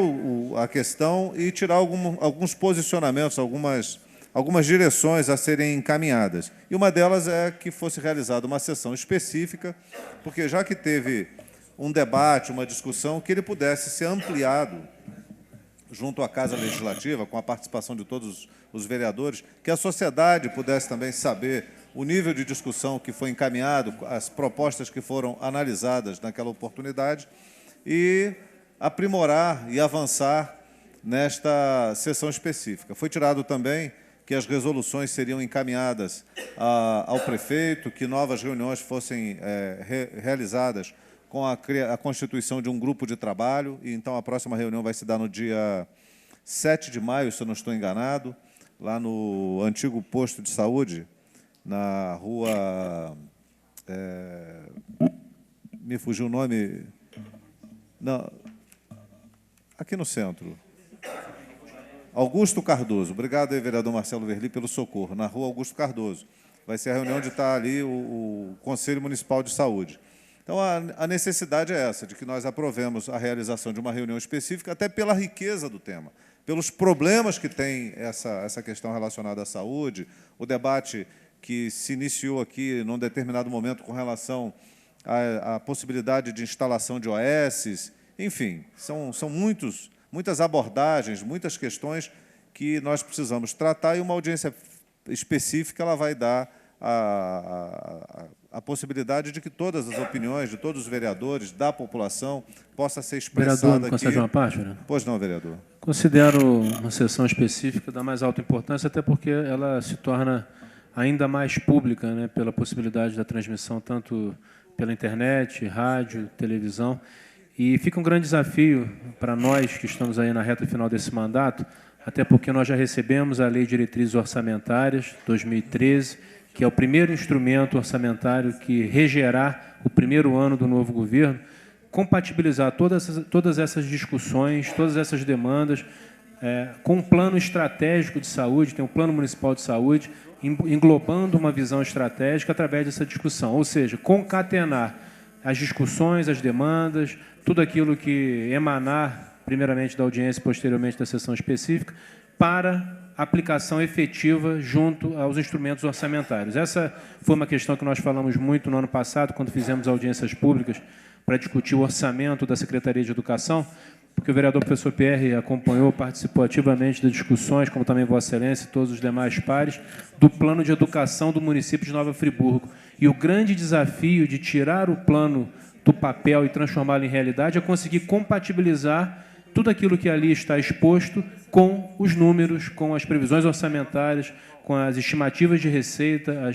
a questão e tirar alguns posicionamentos, algumas direções a serem encaminhadas. E uma delas é que fosse realizada uma sessão específica, porque já que teve um debate, uma discussão, que ele pudesse ser ampliado junto à Casa Legislativa, com a participação de todos os vereadores, que a sociedade pudesse também saber o nível de discussão que foi encaminhado, as propostas que foram analisadas naquela oportunidade, e aprimorar e avançar nesta sessão específica. Foi tirado também que as resoluções seriam encaminhadas ao prefeito, que novas reuniões fossem realizadas com a constituição de um grupo de trabalho, e então a próxima reunião vai se dar no dia 7 de maio, se eu não estou enganado, lá no antigo posto de saúde, na rua... me fugiu o nome... Não, aqui no centro. Augusto Cardoso. Obrigado aí, vereador Marcelo Verli, pelo socorro. Na rua Augusto Cardoso. Vai ser a reunião onde está ali o Conselho Municipal de Saúde. Então, a necessidade é essa, de que nós aprovemos a realização de uma reunião específica, até pela riqueza do tema, pelos problemas que tem essa questão relacionada à saúde, o debate que se iniciou aqui num determinado momento com relação à possibilidade de instalação de OS, enfim, são muitas abordagens, muitas questões que nós precisamos tratar, e uma audiência específica ela vai dar a possibilidade de que todas as opiniões de todos os vereadores, da população, possa ser expressada vereador, aqui. concede uma parte, vereador? Pois não, vereador. Considero uma sessão específica da mais alta importância, até porque ela se torna ainda mais pública, né, pela possibilidade da transmissão tanto pela internet, rádio, televisão. E fica um grande desafio para nós que estamos aí na reta final desse mandato, até porque nós já recebemos a Lei de Diretrizes Orçamentárias 2013, que é o primeiro instrumento orçamentário que regerá o primeiro ano do novo governo, compatibilizar todas essas discussões, todas essas demandas, com um plano estratégico de saúde, tem um plano municipal de saúde, englobando uma visão estratégica através dessa discussão, ou seja, concatenar as discussões, as demandas, tudo aquilo que emanar, primeiramente da audiência e posteriormente da sessão específica, para aplicação efetiva junto aos instrumentos orçamentários. Essa foi uma questão que nós falamos muito no ano passado, quando fizemos audiências públicas para discutir o orçamento da Secretaria de Educação, porque o vereador professor Pierre acompanhou, participou ativamente das discussões, como também Vossa Excelência e todos os demais pares, do plano de educação do município de Nova Friburgo. E o grande desafio de tirar o plano do papel e transformá-lo em realidade é conseguir compatibilizar tudo aquilo que ali está exposto com os números, com as previsões orçamentárias, com as estimativas de receita,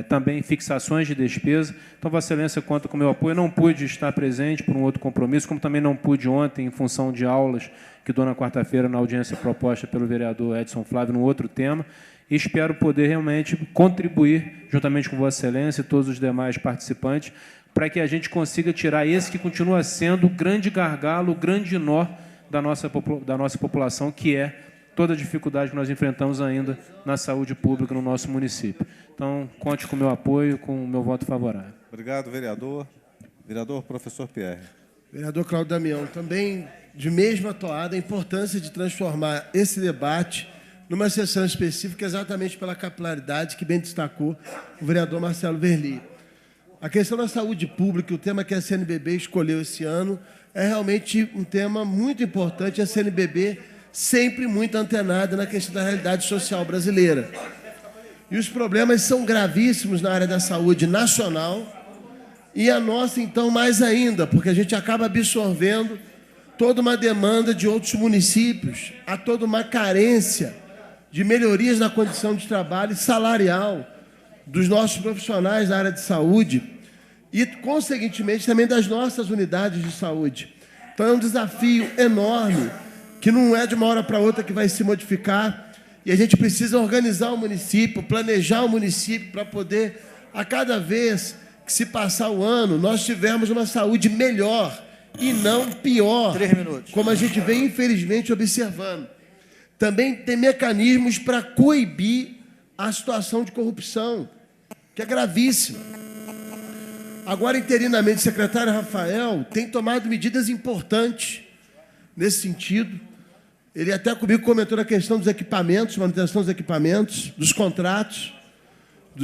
também fixações de despesa. Então, Vossa Excelência conta com o meu apoio. Eu não pude estar presente por um outro compromisso, como também não pude ontem, em função de aulas que dou na quarta-feira na audiência proposta pelo vereador Edson Flávio, num outro tema, e espero poder realmente contribuir, juntamente com Vossa Excelência e todos os demais participantes, para que a gente consiga tirar esse que continua sendo o grande gargalo, o grande nó da nossa população, que é toda a dificuldade que nós enfrentamos ainda na saúde pública no nosso município. Então, conte com o meu apoio, com o meu voto favorável. Obrigado, vereador. Vereador professor Pierre. Vereador Cláudio Damião, também de mesma toada a importância de transformar esse debate numa sessão específica, exatamente pela capilaridade que bem destacou o vereador Marcelo Verli. A questão da saúde pública, o tema que a CNBB escolheu esse ano, é realmente um tema muito importante. A CNBB sempre muito antenada na questão da realidade social brasileira. E os problemas são gravíssimos na área da saúde nacional, e a nossa, então, mais ainda, porque a gente acaba absorvendo toda uma demanda de outros municípios, há toda uma carência de melhorias na condição de trabalho salarial dos nossos profissionais da área de saúde e, conseguintemente, também das nossas unidades de saúde. Então, é um desafio enorme que não é de uma hora para outra que vai se modificar, e a gente precisa organizar o município, planejar o município para poder, a cada vez que se passar o ano, nós tivermos uma saúde melhor e não pior, 3 minutos. como a gente vem, infelizmente, observando. Também tem mecanismos para coibir a situação de corrupção, que é gravíssima. Agora, interinamente, o secretário Rafael tem tomado medidas importantes nesse sentido. Ele até comigo comentou a questão dos equipamentos, manutenção dos equipamentos, dos contratos,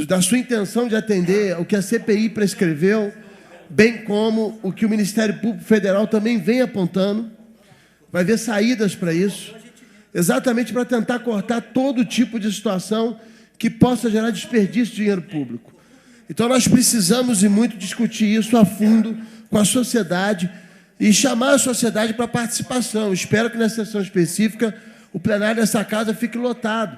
da sua intenção de atender o que a CPI prescreveu, bem como o que o Ministério Público Federal também vem apontando. Vai haver saídas para isso, exatamente para tentar cortar todo tipo de situação que possa gerar desperdício de dinheiro público. Então, nós precisamos e muito discutir isso a fundo com a sociedade e chamar a sociedade para participação. Espero que, na sessão específica, o plenário dessa casa fique lotado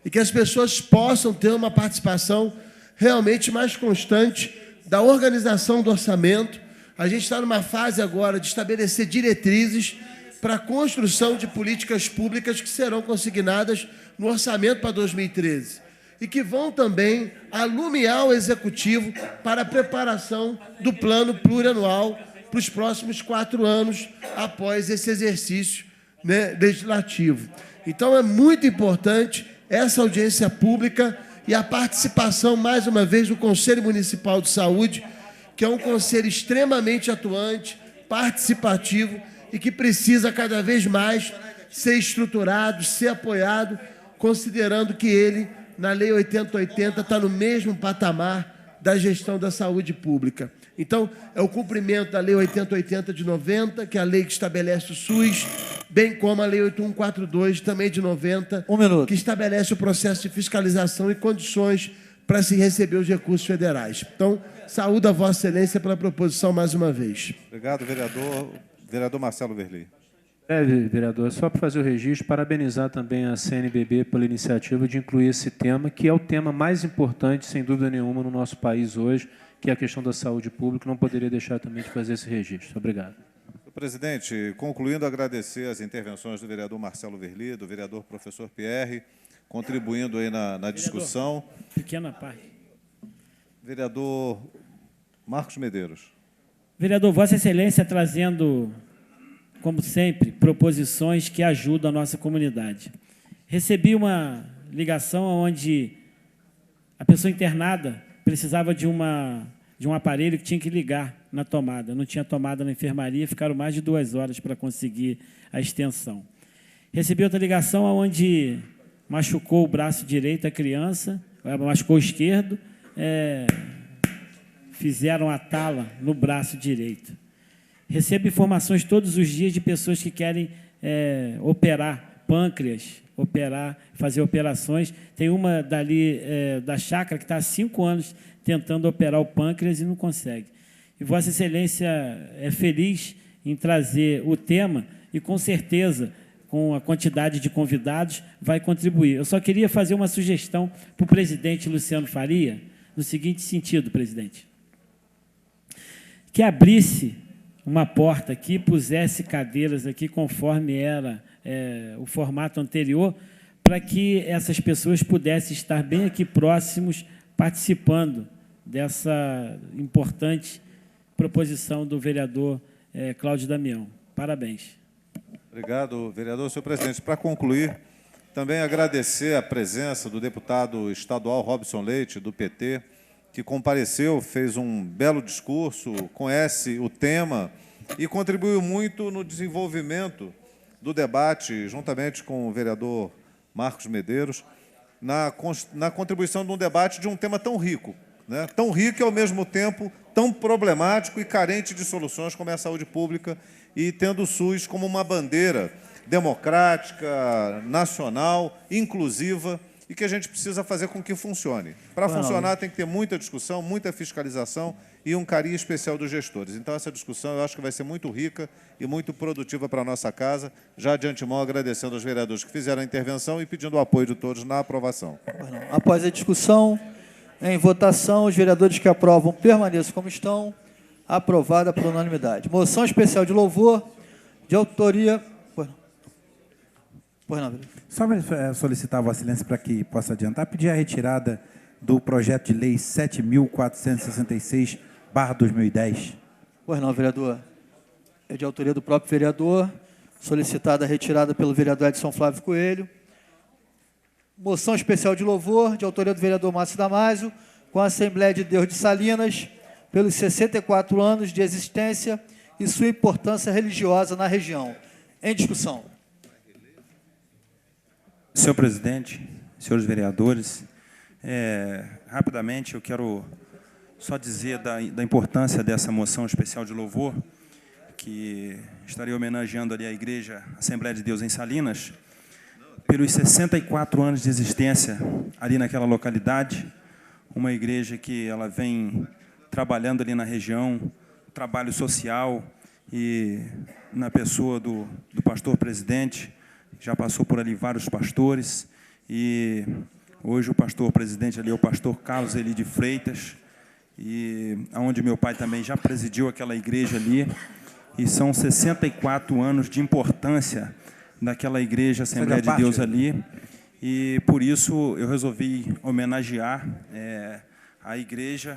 e que as pessoas possam ter uma participação realmente mais constante da organização do orçamento. A gente está numa fase agora de estabelecer diretrizes para a construção de políticas públicas que serão consignadas no orçamento para 2013 e que vão também alumiar o Executivo para a preparação do plano plurianual para os próximos 4 anos após esse exercício, né, legislativo. Então, é muito importante essa audiência pública e a participação, mais uma vez, do Conselho Municipal de Saúde, que é um conselho extremamente atuante, participativo e que precisa cada vez mais ser estruturado, ser apoiado, considerando que ele, na Lei 8080, está no mesmo patamar da gestão da saúde pública. Então, é o cumprimento da Lei 8080 de 90, que é a lei que estabelece o SUS, bem como a Lei 8142, também de 90, que estabelece o processo de fiscalização e condições para se receber os recursos federais. Então, saúdo a Vossa Excelência pela proposição mais uma vez. Obrigado, vereador. Vereador Marcelo Verli. Vereador, só para fazer o registro, parabenizar também a CNBB pela iniciativa de incluir esse tema, que é o tema mais importante, sem dúvida nenhuma, no nosso país hoje, que é a questão da saúde pública. Não poderia deixar também de fazer esse registro. Obrigado. Presidente, concluindo, agradecer as intervenções do vereador Marcelo Verli, do vereador professor Pierre, contribuindo aí na discussão. Pequena parte. Vereador Marcos Medeiros. Vereador, Vossa Excelência trazendo, como sempre, proposições que ajudam a nossa comunidade. Recebi uma ligação onde a pessoa internada precisava de um aparelho que tinha que ligar na tomada. Não tinha tomada na enfermaria, ficaram mais de 2 horas para conseguir a extensão. Recebi outra ligação onde machucou o braço direito a criança, machucou o esquerdo, fizeram a tala no braço direito. Recebo informações todos os dias de pessoas que querem operar pâncreas, fazer operações. Tem uma dali da chácara que está há 5 anos tentando operar o pâncreas e não consegue. E Vossa Excelência é feliz em trazer o tema e, com certeza, com a quantidade de convidados, vai contribuir. Eu só queria fazer uma sugestão para o presidente Luciano Faria, no seguinte sentido, presidente. Que abrisse uma porta aqui, pusesse cadeiras aqui, conforme era o formato anterior, para que essas pessoas pudessem estar bem aqui próximos, participando dessa importante proposição do vereador Cláudio Damião. Parabéns. Obrigado, vereador. Senhor presidente, para concluir, também agradecer a presença do deputado estadual Robson Leite, do PT, que compareceu, fez um belo discurso, conhece o tema e contribuiu muito no desenvolvimento do debate, juntamente com o vereador Marcos Medeiros, na contribuição de um debate de um tema tão rico, né? Tão rico e, ao mesmo tempo, tão problemático e carente de soluções como é a saúde pública, e tendo o SUS como uma bandeira democrática, nacional, inclusiva, e que a gente precisa fazer com que funcione. Para funcionar, tem que ter muita discussão, muita fiscalização e um carinho especial dos gestores. Então, essa discussão eu acho que vai ser muito rica e muito produtiva para a nossa casa. Já de antemão, agradecendo aos vereadores que fizeram a intervenção e pedindo o apoio de todos na aprovação. Após a discussão, em votação, os vereadores que aprovam permaneçam como estão. Aprovada por unanimidade. Moção especial de louvor, de autoria... Pois não, vereador. Só solicitar a Vossa Excelência para que possa adiantar, pedir a retirada do projeto de lei 7.466/2010. Pois não, vereador. É de autoria do próprio vereador, solicitada a retirada pelo vereador Edson Flávio Coelho. Moção especial de louvor, de autoria do vereador Márcio Damasio, com a Assembleia de Deus de Salinas, pelos 64 anos de existência e sua importância religiosa na região. Em discussão. Senhor presidente, senhores vereadores, rapidamente eu quero só dizer da importância dessa moção especial de louvor, que estaria homenageando ali a Igreja Assembleia de Deus em Salinas, pelos 64 anos de existência ali naquela localidade, uma igreja que ela vem trabalhando ali na região, trabalho social, e na pessoa do pastor presidente, já passou por ali vários pastores, e hoje o pastor presidente ali é o pastor Carlos Eli de Freitas, e onde meu pai também já presidiu aquela igreja ali, e são 64 anos de importância daquela igreja Assembleia de Deus ali, e por isso eu resolvi homenagear a igreja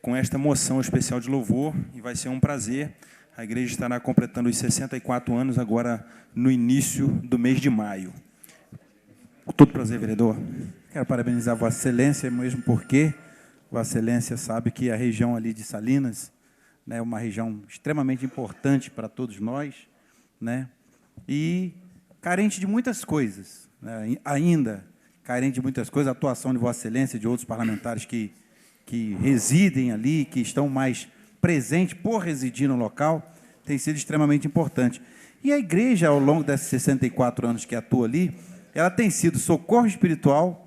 com esta moção especial de louvor, e vai ser um prazer. A igreja estará completando os 64 anos agora no início do mês de maio. Com todo prazer, vereador. Quero parabenizar Vossa Excelência, mesmo porque Vossa Excelência sabe que a região ali de Salinas, né, é uma região extremamente importante para todos nós, né, e carente de muitas coisas, né, ainda carente de muitas coisas. A atuação de Vossa Excelência e de outros parlamentares que residem ali, que estão mais presentes por residir no local, tem sido extremamente importante. E a igreja, ao longo desses 64 anos que atua ali, ela tem sido socorro espiritual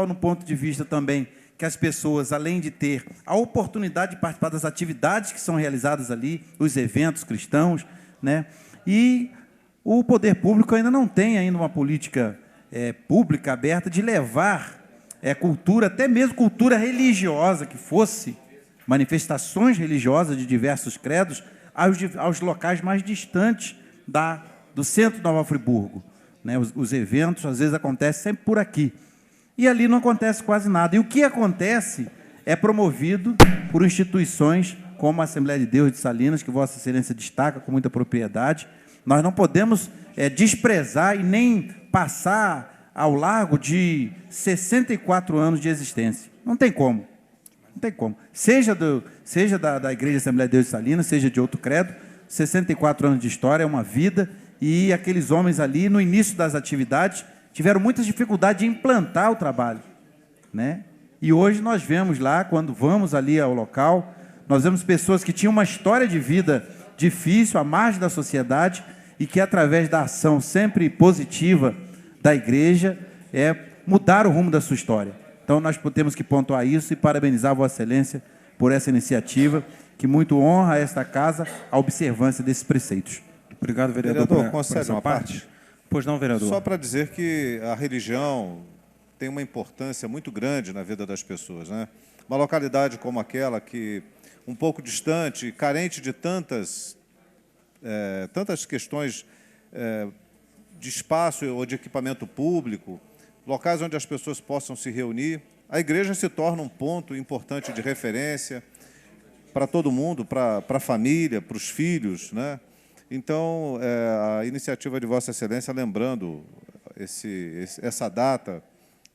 no ponto de vista também que as pessoas, além de ter a oportunidade de participar das atividades que são realizadas ali, os eventos cristãos, né? E o poder público ainda não tem ainda uma política pública aberta de levar cultura, até mesmo cultura religiosa, que fosse manifestações religiosas de diversos credos, aos locais mais distantes do centro de Nova Friburgo, né? Os eventos, às vezes, acontecem sempre por aqui. E ali não acontece quase nada. E o que acontece é promovido por instituições como a Assembleia de Deus de Salinas, que Vossa Excelência destaca com muita propriedade. Nós não podemos desprezar e nem passar ao largo de 64 anos de existência. Não tem como. Não tem como. Seja da Igreja Assembleia de Deus de Salinas, seja de outro credo, 64 anos de história é uma vida, e aqueles homens ali, no início das atividades, tiveram muitas dificuldades de implantar o trabalho, né? E hoje nós vemos lá, quando vamos ali ao local, nós vemos pessoas que tinham uma história de vida difícil, à margem da sociedade, e que, através da ação sempre positiva da igreja, mudaram o rumo da sua história. Então, nós temos que pontuar isso e parabenizar Vossa Excelência por essa iniciativa, que muito honra a esta casa a observância desses preceitos. Obrigado, vereador. Vereador, concede uma parte? Pois não, vereador. Só para dizer que a religião tem uma importância muito grande na vida das pessoas, né? Uma localidade como aquela, que um pouco distante, carente de tantas questões de espaço ou de equipamento público, locais onde as pessoas possam se reunir, a igreja se torna um ponto importante de referência para todo mundo, para a família, para os filhos, né? Então, a iniciativa de Vossa Excelência, lembrando essa data,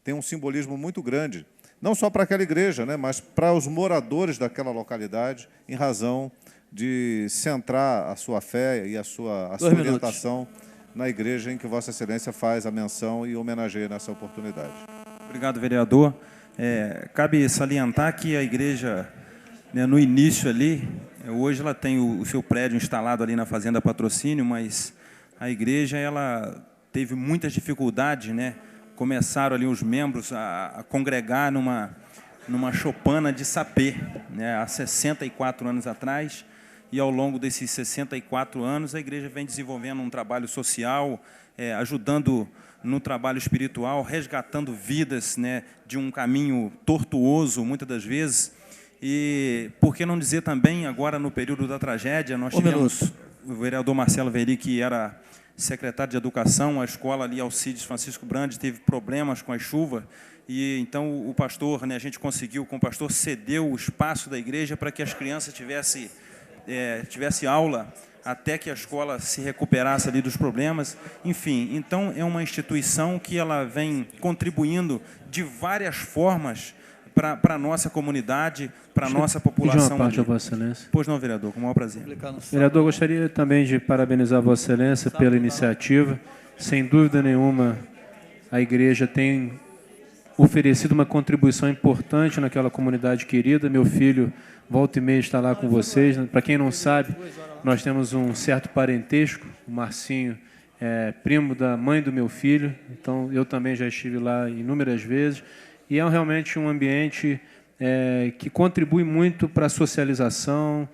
tem um simbolismo muito grande, não só para aquela igreja, né, mas para os moradores daquela localidade, em razão de centrar a sua fé e a sua orientação na igreja em que Vossa Excelência faz a menção e homenageia nessa oportunidade. Obrigado, vereador. Cabe salientar que a igreja, né, no início ali, hoje ela tem o seu prédio instalado ali na Fazenda Patrocínio, mas a igreja ela teve muitas dificuldades, né? Começaram ali os membros a congregar numa choupana de sapê, né, há 64 anos atrás, e ao longo desses 64 anos a igreja vem desenvolvendo um trabalho social, ajudando no trabalho espiritual, resgatando vidas, né, de um caminho tortuoso, muitas das vezes. E por que não dizer também, agora no período da tragédia, nós tivemos o vereador Marcelo Veri, que era secretário de Educação, a escola ali, Alcides Francisco Brandi, teve problemas com a chuva, e então o pastor, né, a gente conseguiu, com o pastor, cedeu o espaço da igreja para que as crianças tivesse aula até que a escola se recuperasse ali dos problemas. Enfim, então é uma instituição que ela vem contribuindo de várias formas para a nossa comunidade, para a nossa população. Pedir uma parte a Vossa Excelência. Pois não, vereador, com o maior prazer. Vereador, gostaria também de parabenizar Vossa Excelência pela iniciativa. Sem dúvida nenhuma, a igreja tem oferecido uma contribuição importante naquela comunidade querida. Meu filho, volta e meia, está lá com vocês. Para quem não sabe, nós temos um certo parentesco. O Marcinho é primo da mãe do meu filho, então eu também já estive lá inúmeras vezes. E é realmente um ambiente que contribui muito para a socialização,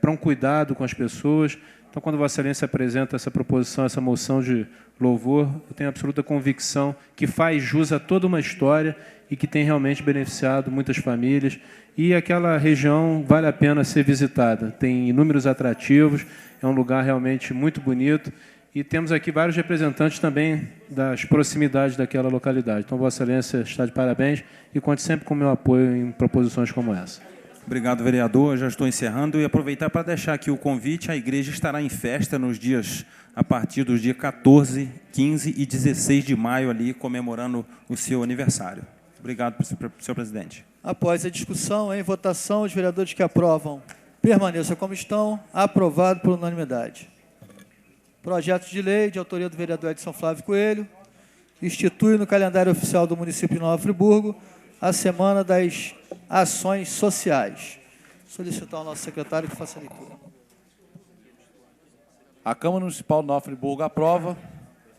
para um cuidado com as pessoas. Então, quando Vossa Excelência apresenta essa proposição, essa moção de louvor, eu tenho absoluta convicção que faz jus a toda uma história e que tem realmente beneficiado muitas famílias. E aquela região vale a pena ser visitada. Tem inúmeros atrativos, é um lugar realmente muito bonito. E temos aqui vários representantes também das proximidades daquela localidade. Então, Vossa Excelência está de parabéns e conte sempre com o meu apoio em proposições como essa. Obrigado, vereador. Eu já estou encerrando e aproveitar para deixar aqui o convite. A igreja estará em festa a partir dos dias 14, 15 e 16 de maio, ali, comemorando o seu aniversário. Obrigado, senhor presidente. Após a discussão, em votação, os vereadores que aprovam permaneçam como estão. Aprovado por unanimidade. Projeto de lei de autoria do vereador Edson Flávio Coelho, institui no calendário oficial do município de Nova Friburgo a Semana das Ações Sociais. Solicitar ao nosso secretário que faça a leitura. A Câmara Municipal de Nova Friburgo aprova.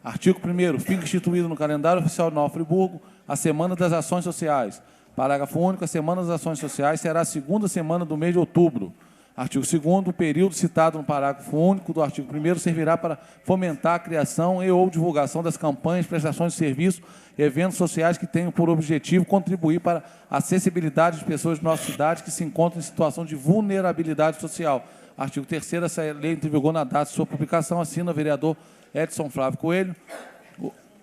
Artigo 1º. Fica instituído no calendário oficial de Nova Friburgo a Semana das Ações Sociais. Parágrafo único. A Semana das Ações Sociais será a segunda semana do mês de outubro. Artigo 2º, o período citado no parágrafo único do artigo 1º servirá para fomentar a criação e ou divulgação das campanhas, prestações de serviço, eventos sociais que tenham por objetivo contribuir para a acessibilidade de pessoas de nossa cidade que se encontram em situação de vulnerabilidade social. Artigo 3º, essa lei entra em vigor na data de sua publicação, assina o vereador Edson Flávio Coelho.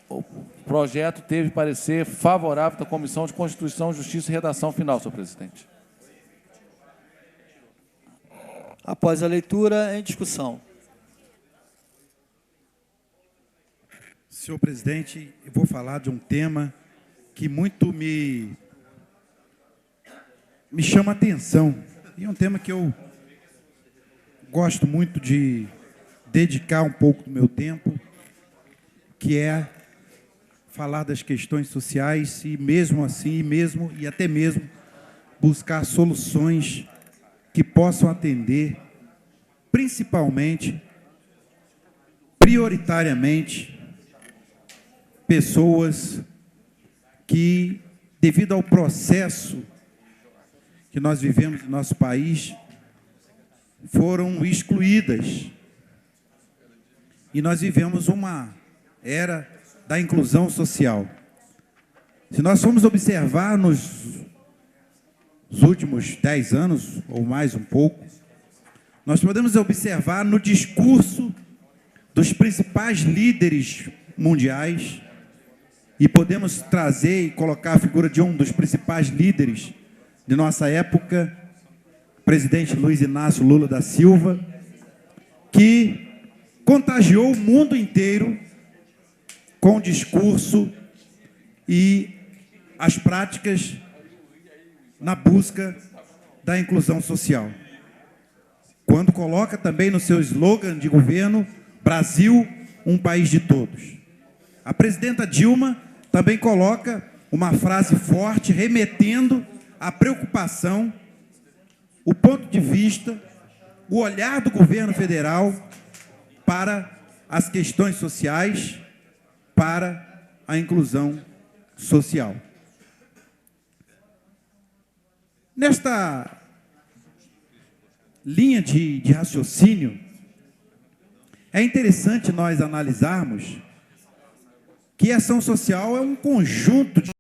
O projeto teve parecer favorável da Comissão de Constituição, Justiça e Redação final, senhor presidente. Após a leitura, em discussão. Senhor presidente, eu vou falar de um tema que muito me chama a atenção. E é um tema que eu gosto muito de dedicar um pouco do meu tempo, que é falar das questões sociais e mesmo assim, e até mesmo buscar soluções que possam atender, principalmente, prioritariamente, pessoas que, devido ao processo que nós vivemos no nosso país, foram excluídas. E nós vivemos uma era da inclusão social. Se nós formos observar nos últimos 10 anos, ou mais um pouco, nós podemos observar no discurso dos principais líderes mundiais, e podemos trazer e colocar a figura de um dos principais líderes de nossa época, presidente Luiz Inácio Lula da Silva, que contagiou o mundo inteiro com o discurso e as práticas na busca da inclusão social. Quando coloca também no seu slogan de governo, Brasil, um país de todos. A presidenta Dilma também coloca uma frase forte, remetendo à preocupação, o ponto de vista, o olhar do governo federal para as questões sociais, para a inclusão social. Nesta linha de raciocínio, é interessante nós analisarmos que a ação social é um conjunto de